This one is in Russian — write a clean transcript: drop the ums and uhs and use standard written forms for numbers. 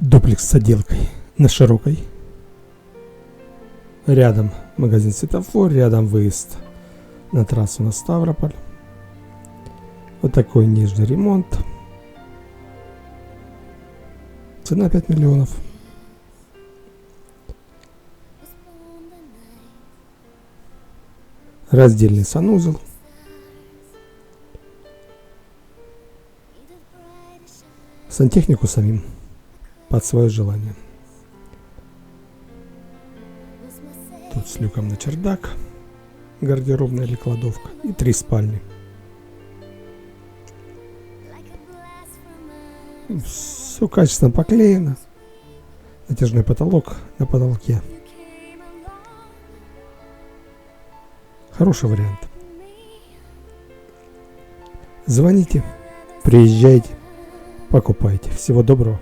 Дуплекс с отделкой на Широкой. Рядом магазин Светофор, рядом выезд на трассу на Ставрополь. Вот такой нижний ремонт. Цена 5 миллионов. Раздельный санузел. Сантехнику самим под свое желание. Тут с люком на чердак, гардеробная или кладовка и 3 спальни. Все качественно поклеено. Натяжной потолок на потолке. Хороший вариант. Звоните, приезжайте, покупайте. Всего доброго.